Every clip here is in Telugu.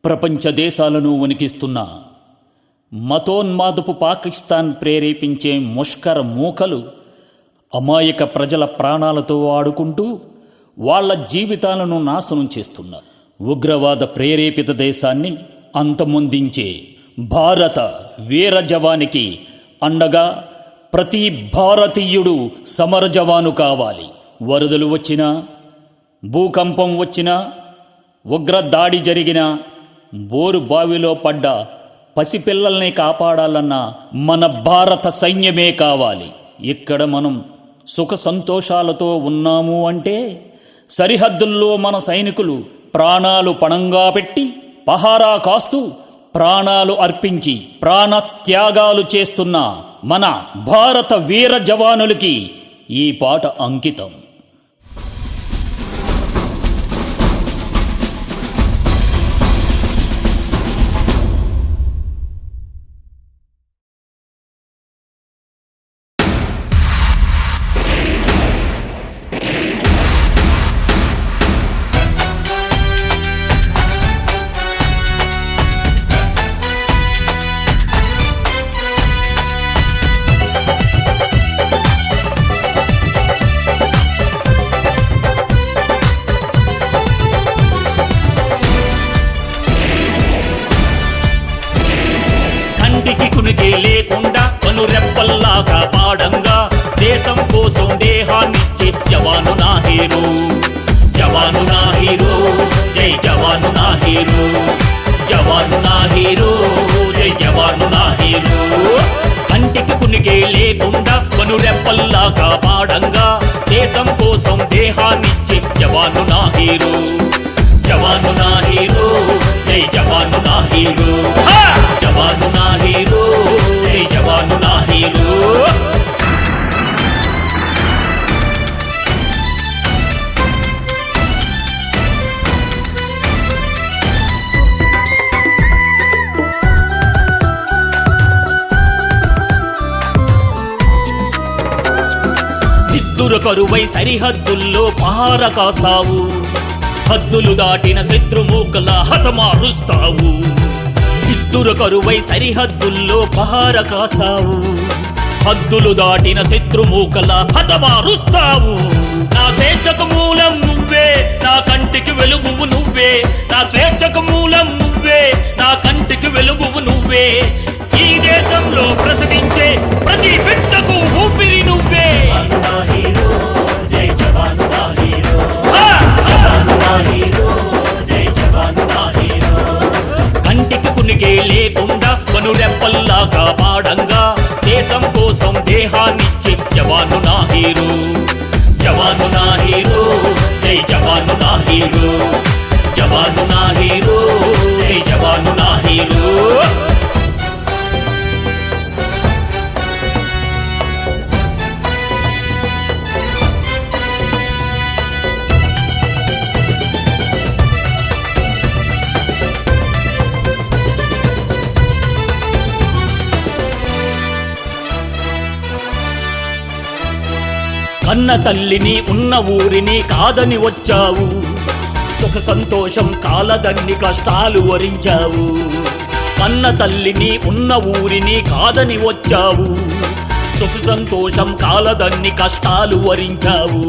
ప్రపంచ దేశాలను వణికిస్తున్న మతోన్మాదపు పాకిస్తాన్ ప్రేరేపించే ముష్కర మూకలు అమాయక ప్రజల ప్రాణాలతో ఆడుకుంటూ వాళ్ల జీవితాలను నాశనం చేస్తున్నారు. ఉగ్రవాద ప్రేరేపిత దేశాన్ని అంతమొందించే భారత వీర జవానికి అండగా ప్రతి భారతీయుడు సమర జవాను కావాలి. వరదలు వచ్చినా, భూకంపం వచ్చినా, ఉగ్ర దాడి జరిగినా, బోరు బావిలో పడ్డ పసిపిల్లల్ని కాపాడాలన్న మన భారత సైన్యమే కావాలి. ఇక్కడ మనం సుఖ సంతోషాలతో ఉన్నాము అంటే సరిహద్దుల్లో మన సైనికులు ప్రాణాలు పణంగా పెట్టి పహారా కాస్తూ ప్రాణాలు అర్పించి ప్రాణత్యాగాలు చేస్తున్న మన భారత వీర జవానులకి ఈ పాట అంకితం. కంటికి కునికే లేకుండా కనురెప్పల్లాగా పాడంగా దేశం కోసం దేహాన్నిచ్చే జవాను నా హీరో, జవాను నా హీరో, జై జవాను నా హీరో, జవాను నా హీరో, జై జవాను నా హీరో. కంటికి కునికే లేకుండా కనురెప్పల్లాగా పాడంగా దేశం కోసం దేహాన్నిచ్చే జవాను నా హీరో, జవాను నా హీరో, జై జవాను నా హీరో, జవాను నా హీరో, జై జవాను నా హీరో. నిద్దుర కరువై సరిహద్దుల్లో పహార కాస్తావు, హద్దులు దాటిన శత్రుమూకల హతమారుస్తావు. నిద్దుర కరువై సరిహద్దుల్లో పహార కాస్తావు, హద్దులు దాటిన శత్రుమూకల హతమారుస్తావు. నా స్వేచ్ఛకు మూలం నువ్వే, నా కంటికి వెలుగువు నువ్వే, నా స్వేచ్ఛకు మూలం నువ్వే, నా కంటికి వెలుగువు నువ్వే. ఈ దేశంలో ప్రసవించే ప్రతి బిడ్డకు ఊపిరి నువ్వే. కంటికి కునికే లేకుండా కనురెప్పల్లాగా పాడంగా దేశం కోసం దేహాన్నిచ్చే జవాను నా హీరో, జవాను నా హీరో, జై జవాను నా హీరో, జవాను నా హీరో, జై జవాను నా హీరో. కన్న తల్లిని ఉన్న ఊరిని కాదని వచ్చావు, సుఖ సంతోషం కాలదన్ని కష్టాలు వరించావు. కన్న తల్లిని ఉన్న ఊరిని కాదని వచ్చావు, సుఖ సంతోషం కాలదన్ని కష్టాలు వరించావు.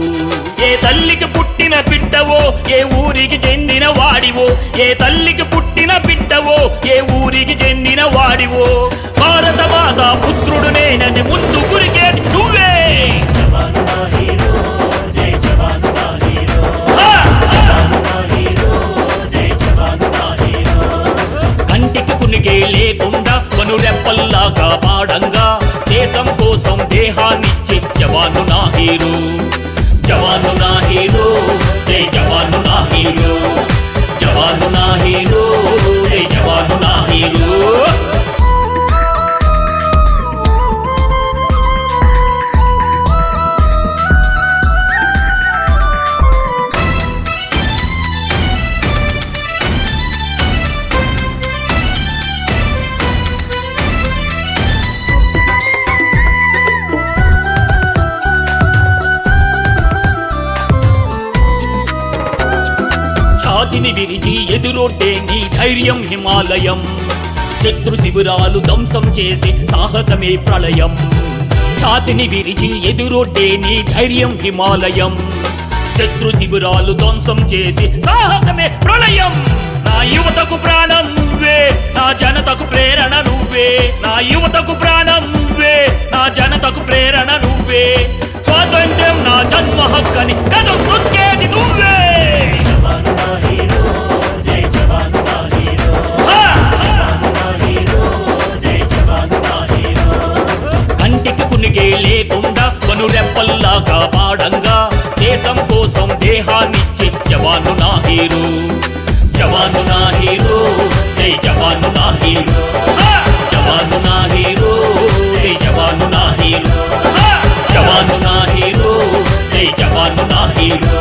ఏ తల్లికి పుట్టిన బిడ్డవో, ఏ ఊరికి చెందిన వాడివో, ఏ తల్లికి పుట్టిన బిడ్డవో, ఏ ఊరికి చెందిన వాడివో. భారత మాత పుత్రుడు నేనని ముందు గురికేది నువ్వే. కంటికి కునికే లేకుండా కనురెప్పల్లాగా పాడంగా దేశం కోసం దేహాన్నిచ్చే జవాను నా హీరో, జవాను నా హీరో, జై జవాను నా హీరో, జవాను నా హీరో, జై జవాను నా హీరో. ఛాతిని విరిచి ఎదురొడ్డే నీ ధైర్యం హిమాలయం శత్రు శిబిరాలు ధ్వంసం చేసి సాహసమే ప్రళయం ఛాతిని విరిచి ఎదురొడ్డే నీ ధైర్యం హిమాలయం శత్రు శిబిరాలు ధ్వంసం చేసి సాహసమే ప్రళయం నా యువతకు ప్రాణం నువ్వే నా జనతకు ప్రేరణ నువ్వే నా యువతకు ప్రాణం నువ్వే నా జనతకు ప్రేరణ నువ్వే స్వాతంత్ర్యం నా జన్మ హక్కని కదం తొక్కేది నువ్వే కంటికి కునిగే లేకుండా కనురెప్పల్లాగా పాడంగా దేశం కోసం దేహాన్నిచ్చే జవాను నా హీరో జవాను నా హీరో జై జవాను నా హీరో జవాను నా హీరో జై జవాను నా హీరో జవాను నా హీరో జై జవాను నా హీరో